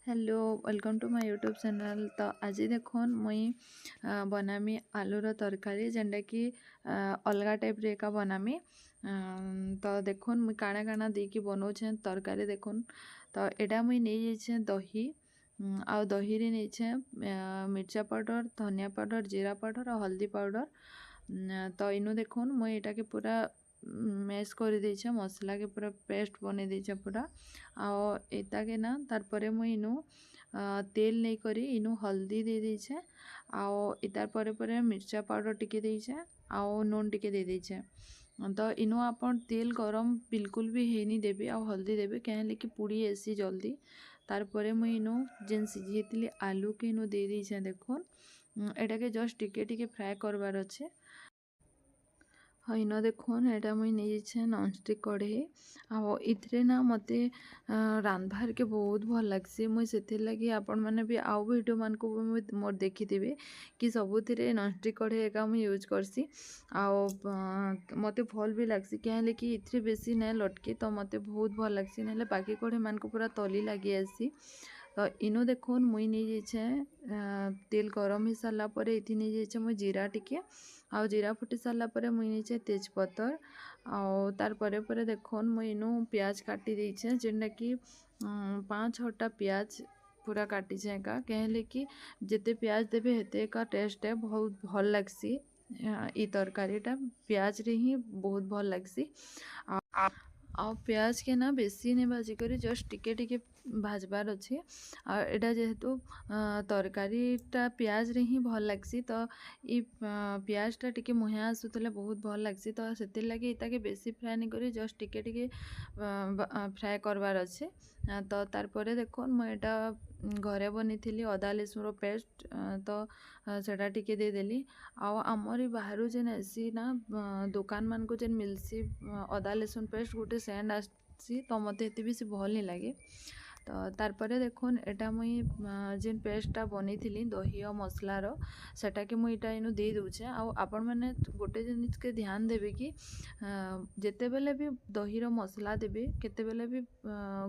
Hello welcome to my YouTube channel. तो आज देखुन मुई बनामी आलूर तरकारी जेनटा कि अलगा टाइप रे का बनामी। तो देखुन मुई काଣା काଣା देकी बनाऊे तरकारी देखुन। तो एटा मुई नहीं जाइए दही आ दही रे नहीं मिर्चा पाउडर, धनिया पाउडर, जीरा पाउडर और हल्दी पाउडर। तो इनु देखुन मुई एटा के पूरा मैश कर देछे, मसला के पूरा पेस्ट बने देछे पूरा। आओ एता के ना तार परे मुई इनु तेल नहीं करी इनु हल्दी दे देछे। आओ इतार परे परे मिर्चा पाउडर टिके देछे, आओ नून टिके दे देछे। तो इनु आपन तेल गरम बिल्कुल भी हेनी देबे, आ हल्दी देबे कहेले कि पुड़ी ऐसी जल्दी। तार परे मुई इनु जेन सिझेइतिली आलू के इनु दे देछे। देखुन एटा के जस्ट टिके टिके फ्राए करबार अच्छे। हाँ इनो देखुन एटा मुई नहीं नॉनस्टिक कढ़ई। आओ इथरे ना मते रांधबार के बहुत भल लगसी। मुई सेथिर लगी आपण माने भी आउ वीडियो मान को मोर देखिथिबे कि सबुथिरे नॉनस्टिक कढ़ई एका मुई यूज करसी। आओ मते भल भी लगसी कहले कि इथरे बेसी नै लटके, तो मते बहुत भल लगसी। नले बाकी कढ़ई मान को पूरा तली लगी आसी। तो इनो देखुन मुई नहीं जाइए तेल गरम हो सारा पर ये नहीं जाइए मुई जीरा टिके। आउ जीरा फुटी सारा पर मुई नहीं तेजपतर। आउ तार परे परे देखुन मुई इनु प्याज काटी देछे जेनटा कि 5-6टा प्याज पूरा काटी का कहले कि जिते प्याज देबे हेते का टेस्ट है बहुत भल लगसी। ई तरकारीटा प्याज रे ही बहुत भल लगसी। आ प्याज के ना बेसी नहीं भाजी करी जस्ट टिके टिके भाजबार अच्छे। एटा जेहेतु तरकारीटा प्याज रे ही भल लगसी, तो ये प्याजटा टिके मुहिया आसुतले बहुत भल लगसी। तो सेतिर लगे इता के बेसी फ्राए नहीं करी जस्ट टिके टिके फ्राए करबार अच्छे। तो तार परे देखो मैं एटा घरे बनी थी अदा लहसुन पेस्ट। तो सेटा टिके दे देली। आउ आमरी बाहर जेन ऐसी ना दुकान मान को जेन मिलसी अदा लहसुन पेस्ट गोटे सेंड आसी, तो मत एत भी भल नहीं लगे। तो तार परे देखुन एटा मुई जेन पेस्टटा बनी थी दही और मसलार सेटा के मुई इनु दे दूचे। आपण मैंने गोटे जिनिस के ध्यान देवे कि जेते बेले भी दहीर मसला देबे केते बेले भी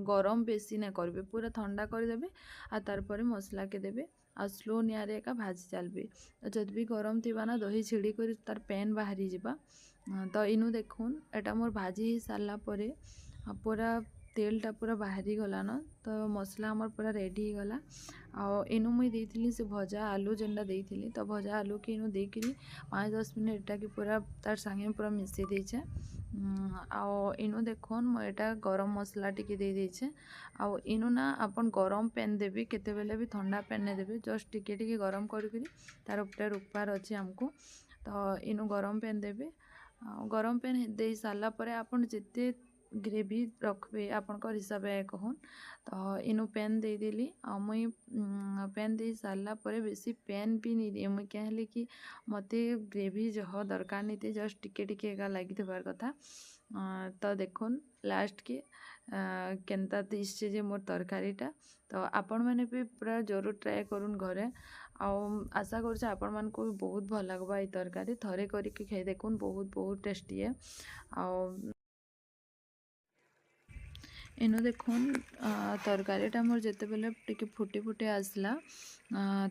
गरम बेसी ना करबे, पूरा ठंडा कर देबे। आ तार परे मसला के देबे आ स्लो निआरे का भाजी चलबे। जद भी गरम थिबा ना दही छिड़ी कर तार पेन बाहरी जिबा। तो इनु देखुन एटा मोर भाजी ही सारला परे पूरा तेलटा पूरा बाहरी गला न, तो मसला हमर पूरा रेडी हो गला। आ इनु मुई देइथिली से भजा आलू जेनटा देइथिली, तो भजा आलू के इनु देकिली 5-10 मिनट एटा के पूरा तार संगे पूरा मिसई देछे। आओ इनु देखुन मो एटा गरम मसला टिके दे देछे। आओ इनु ना अपन गरम पेन देबे, केते बेले भी ठंडा पेन ने देबे, जस्ट टिके टिके गरम करी तार ऊपर रुकबार अच्छे हमको। तो इनु गरम पेन देबे। गरम पेन दे सारा पर आपन जिते ग्रेवी रखबे आपनकर हिसाब कहन। तो इनु पेन दे देली। आ मुई पेन दे सारा पर बेसी पेन भी नहीं दिए मुई कहले कि मते ग्रेवी जह दरकार नहीं थे, जस्ट टिके टिके एका लगी थबार कथा। तो देखुन लास्ट के केनता दिसचे जे मोर तरकारीटा। तो आपण मैंने भी पूरा जरूर ट्राए करूँ घरे। आशा कर आपण मान को भी बहुत भल लगवा ये तरकारी थरे करके खाई देखुन बहुत बहुत टेस्टी है। इनु देखुन तरकारीटा मोर जिते बेले टिके फुटी फुटी आसला।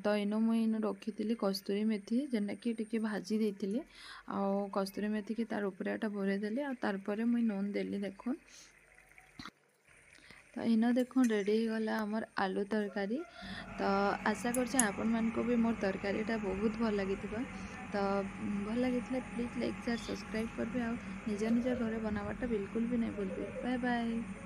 तो इनु मुई इनु रखी थी कस्तूरी मेथी जेनटा कि टिके भाजी देइथिली। आ कस्तूरी मेथी की तार ऊपर एटा भरे देली आ तार परे मुई नून देली देखुन। तो इनो देखुन रेडी हो गला हमर आलू तरकारी। तो आशा कर आपण मान को भी मोर तरकारीटा बहुत भल लगी। तो भल लगी प्लीज लाइक शेयर सब्सक्राइब करबे। आ निज निज घरे बनावाटा बिल्कुल भी नहीं भूलबे। Bye bye.